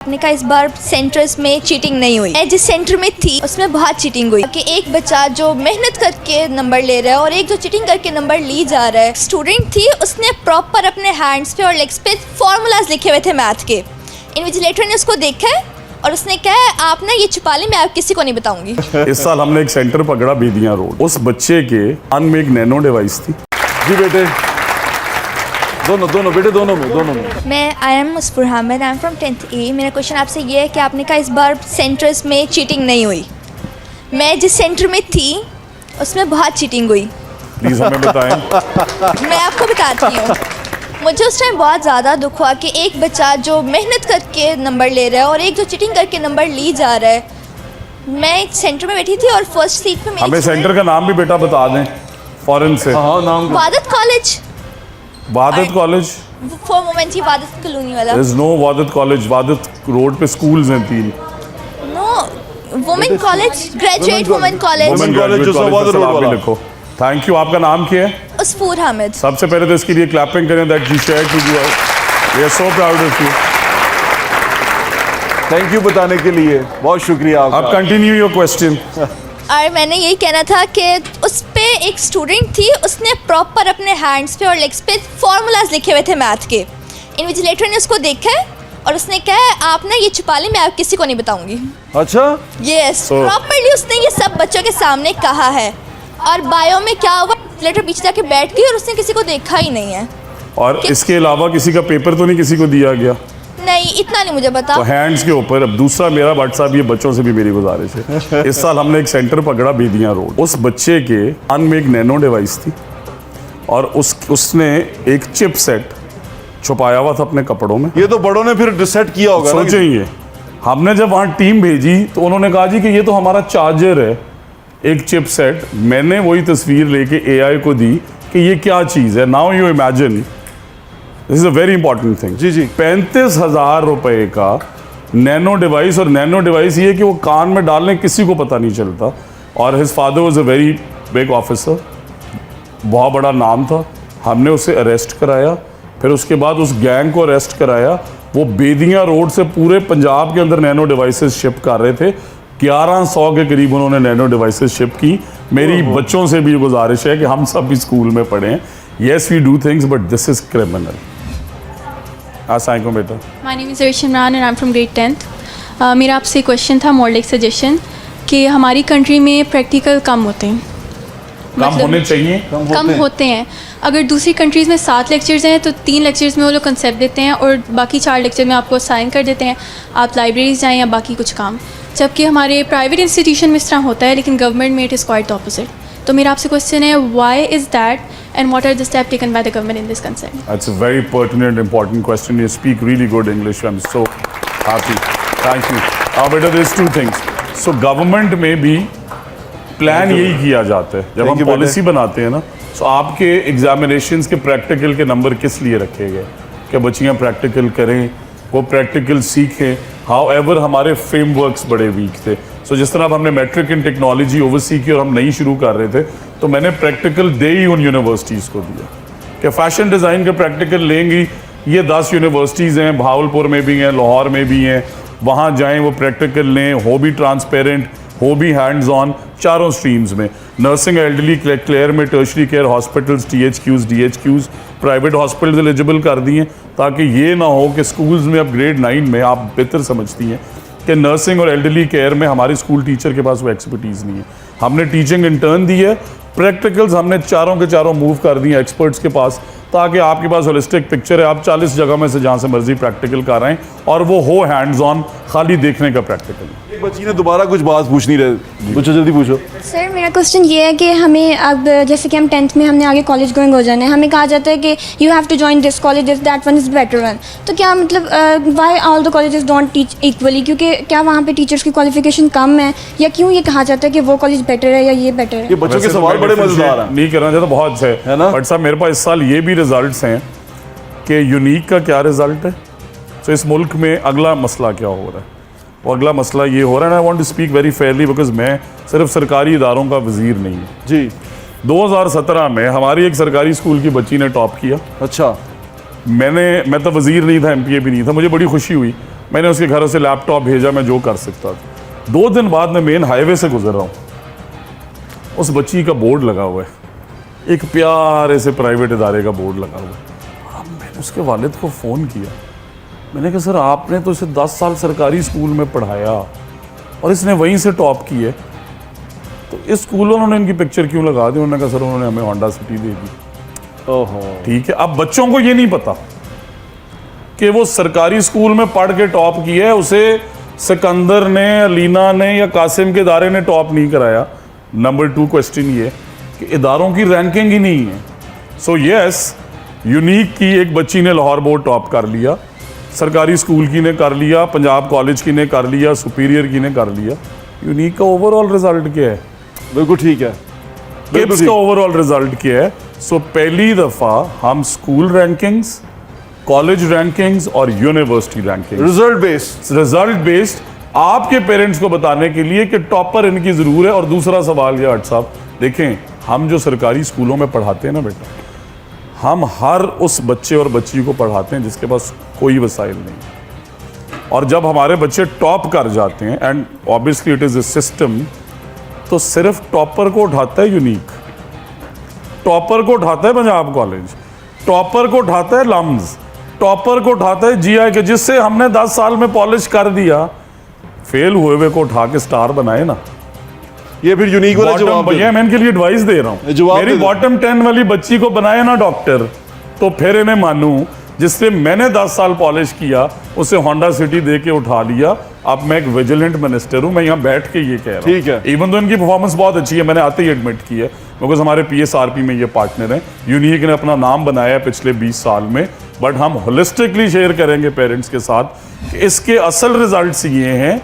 आपने कहा इस बार सेंटर्स में चीटिंग नहीं हुई। मैं जिस सेंटर में थी उसमें बहुत चीटिंग हुई कि एक बच्चा जो मेहनत करके नंबर ले रहा है और एक जो चीटिंग करके नंबर ली जा रहा है। स्टूडेंट थी, उसने प्रॉपर अपने हैंड्स पे और लेग्स पे फॉर्मूलाज लिखे हुए थे मैथ के। इन्विजिलेटर ने उसको देखा है और उसने कहा आप ना ये छुपा लें, मैं आप किसी को नहीं बताऊंगी। इस साल हमने एक सेंटर पकड़ा बेदियां रोड। उस बच्चे के कान में एक नैनो डिवाइस थी। जी बेटे, दोनों बेटे, दोनों में। मैं आई एम मुस्फुर Hamid, I am from 10th A। मेरा क्वेश्चन आपसे ये है कि आपने कहा इस बार सेंटर्स में चीटिंग नहीं हुई। मैं जिस सेंटर में थी उसमें बहुत चीटिंग हुई। प्लीज हमें बताएं। मैं आपको बताती हूँ। मुझे उस टाइम बहुत ज़्यादा दुख हुआ कि एक बच्चा जो मेहनत करके नंबर ले रहा है और एक जो चीटिंग करके नंबर ली जा रहा है। मैं एक सेंटर में बैठी थी और फर्स्ट सीट पे हमें सेंटर का नाम भी बेटा बता दें फॉरेन से। हाँ, नाम Wadat college. Wadat college. For moment ही वादत कॉलोनी वाला। There is no Wadat college. Wadat road पे स्कूल्स हैं 3। No women college, graduate women college. Women college जो वादत रोड वाला। लिखो। Thank you. आपका नाम क्या है? मुस्फुर हामिद। सबसे पहले तो इसके लिए क्लैपिंग करें that she shared to you. We are so proud of you. Thank you बताने के लिए, बहुत शुक्रिया आपका। अब कंटिन्यू योर क्वेश्चन। और मैंने यही कहना था कि उस पे एक स्टूडेंट थी, उसने प्रॉपर अपने हैंड्स पे और लेग्स पे फॉर्मूलाज लिखे हुए थे मैथ के। इन्विजिलेटर ने उसको देखा है और उसने कहा आप ना ये छुपा लें, मैं आप किसी को नहीं बताऊंगी। अच्छा, यस, प्रॉपर्ली उसने ये सब बच्चों के सामने कहा है। और बायो में क्या हुआ, इन्विजिलेटर पीछे जाके बैठ गई और उसने किसी को देखा ही नहीं है। और इसके अलावा किसी का पेपर तो नहीं किसी को दिया गया? नहीं, इतना नहीं मुझे पता। तो हैंड्स के ऊपर। अब दूसरा मेरा व्हाट्सएप, ये बच्चों से भी मेरी गुजारिश है। इस साल हमने एक सेंटर पकड़ा बेदियां रोड। उस बच्चे के कान में एक नैनो डिवाइस थी और उसने एक चिप सेट छुपाया हुआ था अपने कपड़ों में। ये तो बड़ों ने फिर डिसाइड किया होगा ना। सोचिए, हमने जब वहाँ टीम भेजी तो उन्होंने कहा जी कि ये तो हमारा चार्जर है, एक चिप सेट। मैंने वही तस्वीर लेके AI को दी कि ये क्या चीज़ है। Now you imagine, this is a very important thing. जी 35,000 रुपए का नैनो डिवाइस। और नैनो डिवाइस ये कि वो कान में डालने किसी को पता नहीं चलता। और his father was a very big officer, बहुत बड़ा नाम था। हमने उसे अरेस्ट कराया, फिर उसके बाद उस गैंग को अरेस्ट कराया। वो बेदियां रोड से पूरे पंजाब के अंदर नैनो डिवाइसेस शिप कर रहे थे। 1100 के करीब उन्होंने नैनो डिवाइसेस शिप की। मेरी बच्चों से भी गुजारिश है कि हम सब भी स्कूल में पढ़ें। Yes we do things but this is criminal. बेटा, माय नेम इज़ रिश Imran and I am from grade 10th। मेरा आपसे क्वेश्चन था, मोर लाइक सजेशन, कि हमारी कंट्री में प्रैक्टिकल कम होते हैं। कम होने चाहिए। कम होते हैं। अगर दूसरी कंट्रीज़ में 7 लेक्चर्स हैं तो 3 लेक्चर्स में वो लोग कंसेप्ट देते हैं और बाकी 4 लेक्चर में आपको साइन कर देते हैं, आप लाइब्रेरीज जाएँ या बाकी कुछ काम। जबकि हमारे प्राइवेट इंस्टीट्यूशन में इस तरह होता है, लेकिन गवर्नमेंट में it is quite the opposite. तो मेरा आपसे क्वेश्चन है, why is that and what are the steps taken by the government in this concern? That's a very pertinent, important question. You speak really good English. I'm so happy. Thank you. बेटा, there's 2 things. So government में भी plan यही किया जाता है जब हम policy बनाते हैं ना। So आपके एग्जामिनेशंस के प्रैक्टिकल के नंबर किस लिए रखे गए कि बच्चियाँ प्रैक्टिकल करें, वो प्रैक्टिकल सीखें। हाउएवर हमारे फ्रेमवर्क्स बड़े वीक थे। सो जिस तरह हमने मैट्रिक इन टेक्नोलॉजी ओवरसी की और हम नई शुरू कर रहे थे, तो मैंने प्रैक्टिकल दे ही उन यूनिवर्सिटीज़ को दिया कि फैशन डिज़ाइन का प्रैक्टिकल लेंगी। ये 10 यूनिवर्सिटीज़ हैं, भावलपुर में भी हैं, लाहौर में भी हैं। वहाँ जाएं, वो प्रैक्टिकल लें, हो भी ट्रांसपेरेंट, हो भी हैंड्स ऑन, चारों स्ट्रीम्स में। नर्सिंग, एल्डरली केयर में tertiary care hospitals, THQs, DHQs, private hospitals eligible कर दिए, ताकि ये ना हो कि स्कूल्स में अब ग्रेड 9 में आप बेहतर समझती हैं कि नर्सिंग और एल्डरली केयर में हमारे स्कूल टीचर के पास वो एक्सपर्टीज़ नहीं है। हमने टीचिंग इंटर्न दी है। प्रैक्टिकल्स हमने चारों के चारों मूव कर दिए एक्सपर्ट्स के पास, ताकि आपके पास होलिस्टिक पिक्चर है। आप 40 जगह में से जहाँ से मर्जी प्रैक्टिकल कर रहे हैं और वो हो हैंड्स ऑन, खाली देखने का प्रैक्टिकल। एक बच्ची ने दोबारा कुछ बात पूछनी रहे, पूछो, जल्दी पूछो। सर मेरा क्वेश्चन ये है कि हमें अब जैसे कि हम 10th में हमने आगे कॉलेज गोइंग हो जाना है, हमें कहा जाता है कि you have to join this college, that one is better one. तो क्या मतलब why all the colleges don't teach equally? क्योंकि क्या वहाँ पे टीचर्स की क्वालिफिकेशन कम है, या क्यों ये कहा जाता है कि वो कॉलेज बेटर है या ये बेटर है? ये बच्चों के सवाल बड़े मजेदार हैं। नहीं करना चाहता, बहुत है ना। बट साहब, मेरे पास इस साल ये भी रिजल्ट्स हैं कि यूनिक का क्या रिजल्ट है। तो इस मुल्क में अगला मसला क्या हो रहा है, वो अगला मसला ये हो रहा है। I want to speak very fairly because मैं सिर्फ सरकारी इदारों का वजीर नहीं हूँ जी। 2017 में हमारी एक सरकारी स्कूल की बच्ची ने टॉप किया। अच्छा, मैं तो वजीर नहीं था, MPA भी नहीं था। मुझे बड़ी खुशी हुई मैंने उसके घर से लैपटॉप भेजा, मैं जो कर सकता था। 2 दिन बाद मैं मेन हाईवे से गुजर रहा हूँ, उस बच्ची का बोर्ड लगा हुआ है, एक प्यारे से प्राइवेट इदारे का बोर्ड लगा हुआ है। अब मैंने उसके वालिद को फ़ोन किया, मैंने कहा सर आपने तो इसे 10 साल सरकारी स्कूल में पढ़ाया और इसने वहीं से टॉप की है, तो इस स्कूल में उन्होंने इनकी पिक्चर क्यों लगा दी? उन्होंने कहा सर उन्होंने हमें होंडा सिटी दे दी। ओहो, ठीक है, अब बच्चों को ये नहीं पता कि वो सरकारी स्कूल में पढ़ के टॉप किया है, उसे सिकंदर ने, अलीना ने या कासिम के इदारे ने टॉप नहीं कराया। नंबर 2 क्वेश्चन ये कि इदारों की रैंकिंग ही नहीं है। सो यस, यूनिक की एक बच्ची ने लाहौर बोर्ड टॉप कर लिया, सरकारी स्कूल की ने कर लिया, पंजाब कॉलेज की ने कर लिया, सुपीरियर की ने कर लिया। यूनिक का ओवरऑल रिजल्ट क्या है? बिल्कुल ठीक है, किप्स का ओवरऑल रिजल्ट क्या है? सो पहली दफा हम स्कूल रैंकिंग्स, कॉलेज रैंकिंग्स और यूनिवर्सिटी रैंकिंग्स रिजल्ट बेस्ड आपके पेरेंट्स को बताने के लिए कि टॉपर इनकी जरूर है। और दूसरा सवाल ये हट साहब, देखें हम जो सरकारी स्कूलों में पढ़ाते हैं ना बेटा, हम हर उस बच्चे और बच्ची को पढ़ाते हैं जिसके पास कोई वसाइल नहीं, और जब हमारे बच्चे टॉप कर जाते हैं, and obviously it is a system, तो सिर्फ टॉपर को उठाता है यूनिक, टॉपर को उठाता है पंजाब कॉलेज, टॉपर को उठाता है लम्स, टॉपर को उठाता है जीआई के, जिससे हमने 10 साल में पॉलिश कर दिया। फेल हुए को उठा के स्टार बनाए ना। ये फिर यूनिक वाला जवाब भैया मैं इनके लिए एडवाइस दे रहा हूँ, मेरी बॉटम 10 वाली बच्ची को बनाए ना डॉक्टर, तो फिर इन्हें मानूं जिससे मैंने 10 साल पॉलिश किया, उसे होंडा सिटी दे के उठा लिया। अब मैं एक विजिलेंट मिनिस्टर हूँ, मैं यहाँ बैठ के ये कह रहा हूँ, ठीक है, इवन तो इनकी परफॉर्मेंस बहुत अच्छी है, मैंने आते ही एडमिट की है, बिकॉज हमारे PSRP में ये पार्टनर हैं। यूनिक ने अपना नाम बनाया है पिछले 20 साल में, बट हम होलिस्टिकली शेयर करेंगे पेरेंट्स के साथ कि इसके असल रिजल्ट्स ये हैं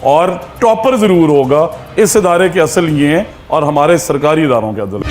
और टॉपर ज़रूर होगा। इस इदारे के असल ये हैं और हमारे सरकारी इदारों के अदल।